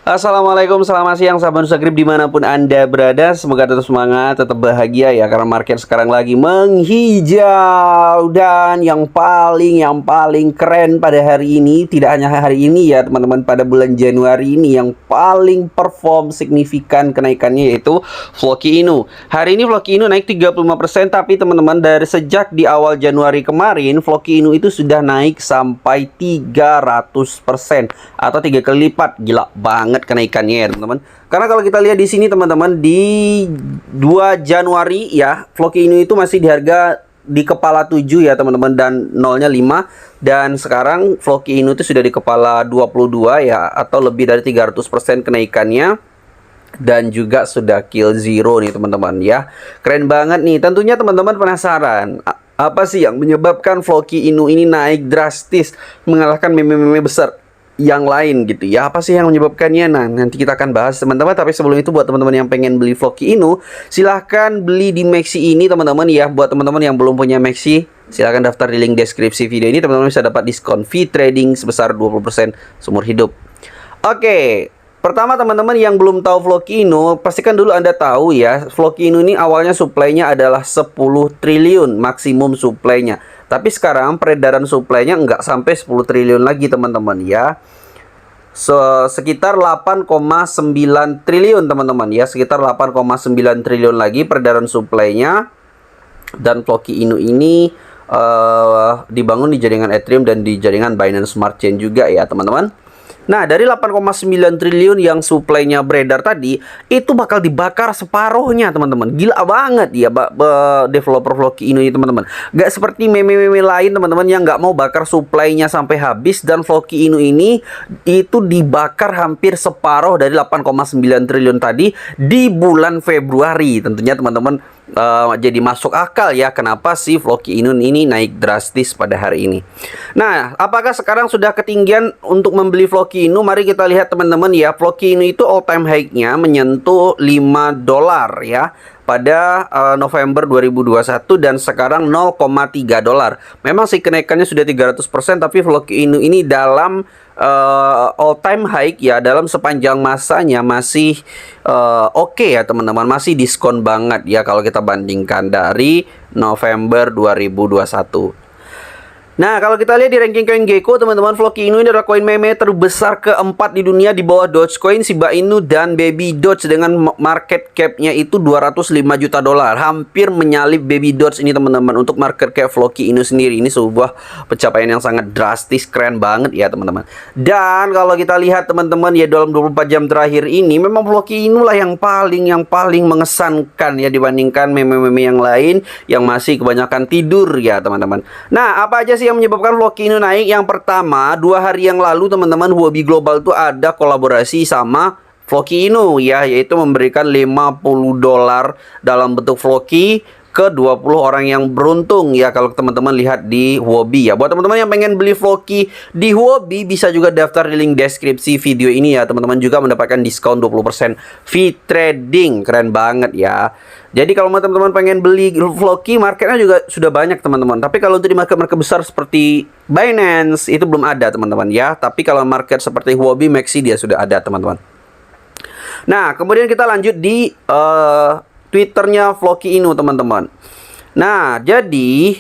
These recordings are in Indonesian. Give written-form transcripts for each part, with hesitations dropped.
Assalamualaikum, selamat siang sahabat Nusagrip dimanapun Anda berada. Semoga tetap semangat, tetap bahagia ya, karena market sekarang lagi menghijau. Dan yang paling keren pada hari ini, tidak hanya hari ini ya teman-teman, pada bulan Januari ini yang paling perform signifikan kenaikannya yaitu Floki Inu. Hari ini Floki Inu naik 35%, tapi teman-teman dari sejak di awal Januari kemarin Floki Inu itu sudah naik sampai 300% atau 3 kali lipat. Gila banget kenaikannya ya teman-teman. Karena kalau kita lihat di sini teman-teman, di 2 Januari ya Floki Inu itu masih di harga di kepala 7 ya teman-teman, dan nolnya 5. Dan sekarang Floki Inu itu sudah di kepala 22 ya, atau lebih dari 300% kenaikannya. Dan juga sudah kill zero nih teman-teman ya. Keren banget nih. Tentunya teman-teman penasaran, apa sih yang menyebabkan Floki Inu ini naik drastis mengalahkan meme-meme besar yang lain gitu ya? Apa sih yang menyebabkannya? Nah, nanti kita akan bahas teman-teman. Tapi sebelum itu, buat teman-teman yang pengen beli Floki Inu, silahkan beli di Maxi ini teman-teman ya. Buat teman-teman yang belum punya Maxi, silahkan daftar di link deskripsi video ini. Teman-teman bisa dapat diskon fee trading sebesar 20% seumur hidup. Oke, pertama teman-teman yang belum tahu Floki Inu, pastikan dulu Anda tahu ya, Floki Inu ini awalnya supply-nya adalah 10 triliun maksimum supply-nya. Tapi sekarang peredaran supply-nya nggak sampai 10 triliun lagi teman-teman ya. Sekitar 8,9 triliun teman-teman ya. Sekitar 8,9 triliun lagi peredaran supply-nya. Dan Floki Inu ini dibangun di jaringan Ethereum dan di jaringan Binance Smart Chain juga ya teman-teman. Nah, dari 8,9 triliun yang supply-nya beredar tadi, itu bakal dibakar separuhnya, teman-teman. Gila banget ya, developer Floki Inu ini, teman-teman. Gak seperti meme-meme lain, teman-teman, yang gak mau bakar supply-nya sampai habis. Dan Floki Inu ini, itu dibakar hampir separuh dari 8,9 triliun tadi di bulan Februari. Tentunya, teman-teman, jadi masuk akal ya kenapa sih Floki Inu ini naik drastis pada hari ini. Nah, apakah sekarang sudah ketinggian untuk membeli Floki Inu? Mari kita lihat teman-teman ya. Floki Inu itu all time high-nya menyentuh $5 ya pada November 2021, dan sekarang $0,3. Memang sih kenaikannya sudah 300%, tapi Floki Inu ini dalam all time high ya, dalam sepanjang masanya masih oke ya teman-teman, masih diskon banget ya kalau kita bandingkan dari November 2021. Nah, kalau kita lihat di ranking koin Gecko, teman-teman, Floki Inu ini adalah koin meme terbesar keempat di dunia di bawah Dogecoin, Shiba Inu, dan Baby Doge, dengan market cap-nya itu $205 juta. Hampir menyalip Baby Doge ini, teman-teman, untuk market cap Floki Inu sendiri. Ini sebuah pencapaian yang sangat drastis, keren banget ya, teman-teman. Dan kalau kita lihat, teman-teman, ya dalam 24 jam terakhir ini, memang Floki Inu lah yang paling mengesankan ya dibandingkan meme-meme yang lain yang masih kebanyakan tidur ya, teman-teman. Nah, apa aja sih yang menyebabkan Floki Inu naik? Yang pertama, 2 hari yang lalu teman-teman, Huobi Global tuh ada kolaborasi sama Floki Inu ya, yaitu memberikan $50 dalam bentuk Floki ke 20 orang yang beruntung ya, kalau teman-teman lihat di Huobi ya. Buat teman-teman yang pengen beli Floki di Huobi, bisa juga daftar di link deskripsi video ini ya. Teman-teman juga mendapatkan diskon 20% fee trading. Keren banget ya. Jadi kalau teman-teman pengen beli Floki, marketnya juga sudah banyak teman-teman. Tapi kalau untuk di market-market besar seperti Binance itu belum ada teman-teman ya. Tapi kalau market seperti Huobi, Maxi dia sudah ada teman-teman. Nah, kemudian kita lanjut di Twitternya Floki Inu teman-teman. Nah, jadi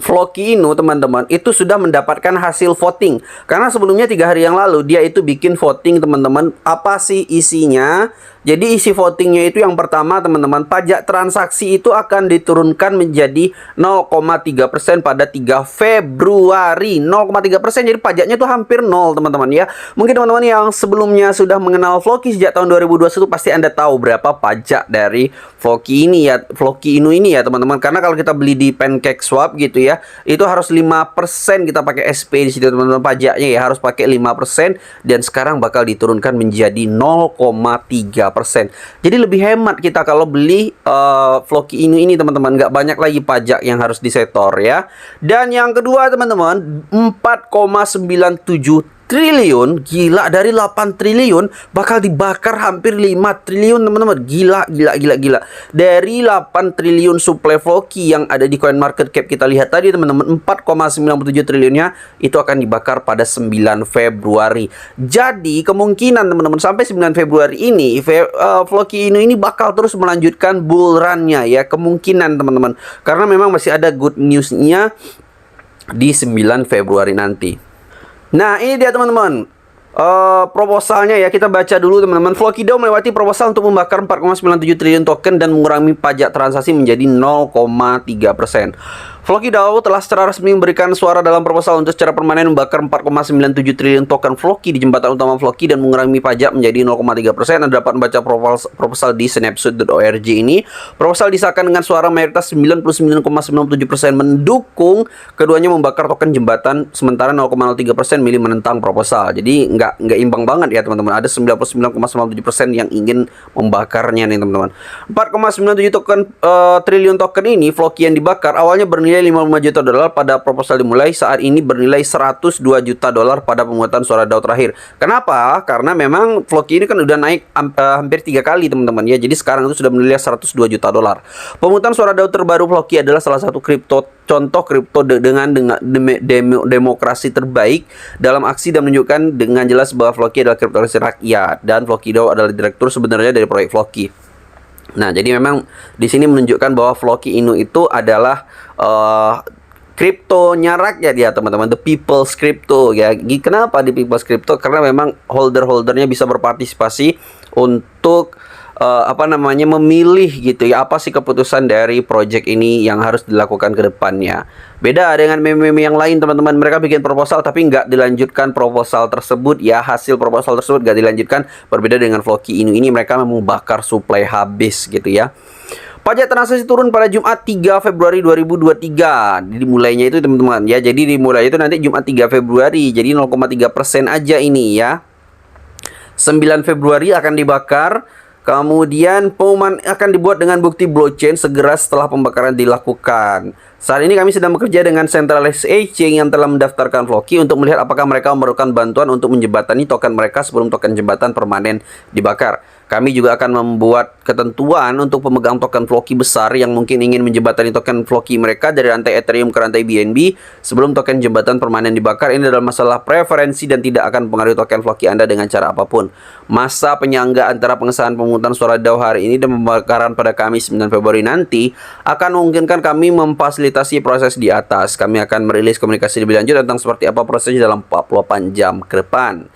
Floki Inu teman-teman itu sudah mendapatkan hasil voting. Karena sebelumnya 3 hari yang lalu dia itu bikin voting teman-teman. Apa sih isinya? Jadi isi votingnya itu yang pertama teman-teman, pajak transaksi itu akan diturunkan menjadi 0,3% pada 3 Februari. 0,3%, jadi pajaknya itu hampir 0 teman-teman ya. Mungkin teman-teman yang sebelumnya sudah mengenal Floki sejak tahun 2021 pasti Anda tahu berapa pajak dari Floki ini ya, Floki Inu ini ya teman-teman. Karena kalau kita beli di PancakeSwap gitu ya, itu harus 5% kita pakai SP di situ teman-teman, pajaknya ya harus pakai 5%, dan sekarang bakal diturunkan menjadi 0,3%. Jadi lebih hemat kita kalau beli Floki Inu ini teman-teman, nggak banyak lagi pajak yang harus disetor ya. Dan yang kedua teman-teman, 4,97 triliun, gila, dari 8 triliun bakal dibakar hampir 5 triliun teman-teman. Gila. Dari 8 triliun suplai Floki yang ada di coin market cap kita lihat tadi teman-teman, 4,97 triliunnya itu akan dibakar pada 9 Februari. Jadi kemungkinan teman-teman sampai 9 Februari ini Floki ini bakal terus melanjutkan bull run-nya ya, kemungkinan teman-teman. Karena memang masih ada good news-nya di 9 Februari nanti. Nah, ini dia teman-teman, proposalnya ya. Kita baca dulu teman-teman. Floki DAO melewati proposal untuk membakar 4,97 triliun token dan mengurangi pajak transaksi menjadi 0,3%. Floki DAO telah secara resmi memberikan suara dalam proposal untuk secara permanen membakar 4,97 triliun token Floki di jembatan utama Floki dan mengurangi pajak menjadi 0,3%. Anda dapat membaca proposal di snapshot.org ini. Proposal disahkan dengan suara mayoritas 99,97% mendukung keduanya membakar token jembatan, sementara 0,03% milih menentang proposal. Jadi nggak imbang banget ya teman-teman. Ada 99,97% yang ingin membakarnya nih teman-teman. 4,97 triliun token ini Floki yang dibakar awalnya bernilai 55 juta dolar pada proposal dimulai, saat ini bernilai 102 juta dolar pada pemungutan suara DAO terakhir. Kenapa? Karena memang Floki ini kan udah naik hampir 3 kali teman-teman ya. Jadi sekarang itu sudah bernilai 102 juta dolar. Pemungutan suara DAO terbaru Floki adalah salah satu contoh kripto dengan demokrasi terbaik dalam aksi dan menunjukkan dengan jelas bahwa Floki adalah kriptokurrensi rakyat dan Floki DAO adalah direktur sebenarnya dari proyek Floki. Nah, jadi memang di sini menunjukkan bahwa Floki Inu itu adalah kriptonya rakyat ya teman-teman, the people's crypto ya. Kenapa di people's crypto? Karena memang holdernya bisa berpartisipasi untuk memilih gitu ya, apa sih keputusan dari project ini yang harus dilakukan ke depannya. Beda dengan meme-meme yang lain teman-teman, mereka bikin proposal tapi nggak dilanjutkan proposal tersebut ya, hasil proposal tersebut nggak dilanjutkan. Berbeda dengan Floki ini mereka memang bakar suplai habis gitu ya. Pajak transaksi turun pada Jumat 3 Februari 2023. Dimulainya itu teman-teman ya, jadi dimulai itu nanti Jumat 3 Februari, jadi 0,3% aja ini ya. 9 Februari akan dibakar. Kemudian pengumuman akan dibuat dengan bukti blockchain segera setelah pembakaran dilakukan. Saat ini kami sedang bekerja dengan centralized exchange yang telah mendaftarkan Floki untuk melihat apakah mereka memerlukan bantuan untuk menjembatani token mereka sebelum token jembatan permanen dibakar. Kami juga akan membuat ketentuan untuk pemegang token Floki besar yang mungkin ingin menjembatani token Floki mereka dari rantai Ethereum ke rantai BNB sebelum token jembatan permanen dibakar. Ini adalah masalah preferensi dan tidak akan mempengaruhi token Floki Anda dengan cara apapun. Masa penyangga antara pengesahan pemungutan suara DAO hari ini dan pembakaran pada Kamis 9 Februari nanti akan memungkinkan kami memfasilitasi proses di atas. Kami akan merilis komunikasi lebih lanjut tentang seperti apa prosesnya dalam 48 jam ke depan.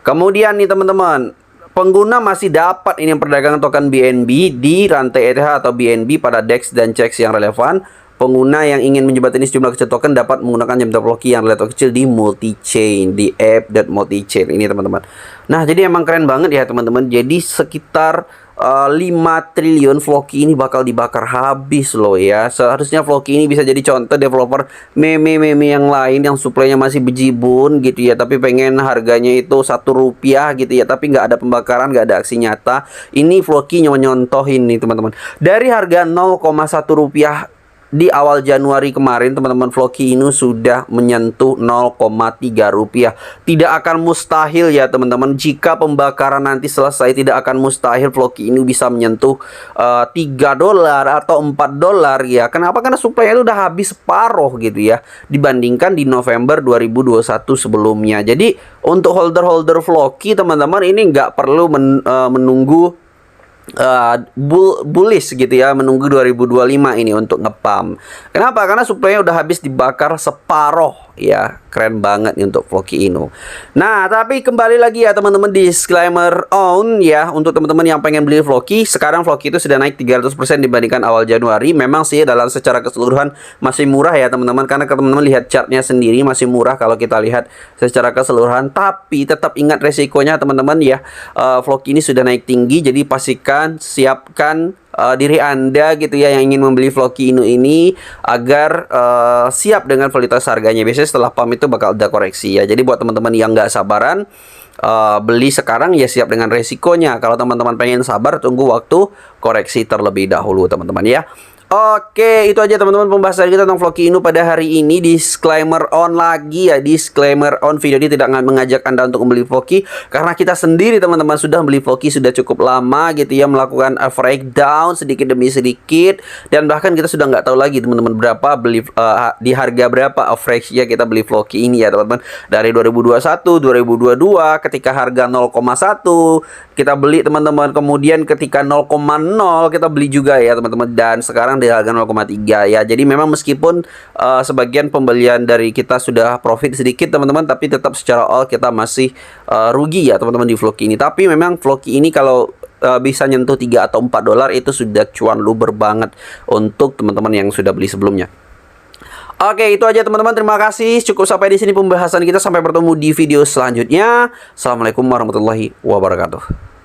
Kemudian nih teman-teman, pengguna masih dapat ini perdagangan token BNB di rantai ETH atau BNB pada DEX dan CEX yang relevan. Pengguna yang ingin menjembatani sejumlah kecil token dapat menggunakan jembatan Floki yang relatif kecil di multi-chain, di app.multi-chain ini teman-teman. Nah, jadi emang keren banget ya teman-teman. Jadi sekitar 5 triliun Floki ini bakal dibakar habis loh ya. Seharusnya Floki ini bisa jadi contoh developer meme-meme yang lain yang suplainya masih bejibun gitu ya, tapi pengen harganya itu Rp1 gitu ya, tapi nggak ada pembakaran, nggak ada aksi nyata. Ini Floki nyontohin nih teman-teman. Dari harga Rp0,1 di awal Januari kemarin teman-teman, Floki ini sudah menyentuh Rp0,3. Tidak akan mustahil ya teman-teman, jika pembakaran nanti selesai, tidak akan mustahil Floki ini bisa menyentuh $3 atau $4 ya. Kenapa? Karena suplainya itu udah habis separuh gitu ya, dibandingkan di November 2021 sebelumnya. Jadi untuk holder Floki teman-teman ini nggak perlu menunggu bullish gitu ya, menunggu 2025 ini untuk ngepump. Kenapa? Karena suplainya udah habis dibakar separuh ya. Keren banget nih untuk Floki Inu. Nah, tapi kembali lagi ya teman-teman, disclaimer on ya, untuk teman-teman yang pengen beli Floki. Sekarang Floki itu sudah naik 300% dibandingkan awal Januari. Memang sih dalam secara keseluruhan masih murah ya teman-teman, karena teman-teman lihat chartnya sendiri masih murah kalau kita lihat secara keseluruhan. Tapi tetap ingat resikonya teman-teman ya. Floki ini sudah naik tinggi, jadi pastikan siapkan diri Anda gitu ya yang ingin membeli Floki Inu ini agar siap dengan volatility harganya. Biasanya setelah pump itu bakal ada koreksi ya. Jadi buat teman-teman yang nggak sabaran beli sekarang ya, siap dengan resikonya. Kalau teman-teman pengen sabar, tunggu waktu koreksi terlebih dahulu teman-teman ya. Oke, itu aja teman-teman pembahasan kita tentang Floki Inu pada hari ini. Disclaimer on lagi ya, disclaimer on, video ini tidak mengajak Anda untuk membeli Floki karena kita sendiri teman-teman sudah beli Floki sudah cukup lama gitu ya, melakukan breakdown sedikit demi sedikit, dan bahkan kita sudah nggak tahu lagi teman-teman berapa beli di harga berapa average ya kita beli Floki ini ya teman-teman. Dari 2021, 2022 ketika harga 0,1 kita beli teman-teman, kemudian ketika 0,0 kita beli juga ya teman-teman, dan sekarang di harga 0,3 ya. Jadi memang meskipun sebagian pembelian dari kita sudah profit sedikit teman-teman, tapi tetap secara all kita masih rugi ya teman-teman di Floki ini. Tapi memang Floki ini kalau bisa nyentuh 3 atau 4 dolar itu sudah cuan luber banget untuk teman-teman yang sudah beli sebelumnya. Oke, itu aja teman-teman. Terima kasih. Cukup sampai di sini pembahasan kita. Sampai bertemu di video selanjutnya. Assalamualaikum warahmatullahi wabarakatuh.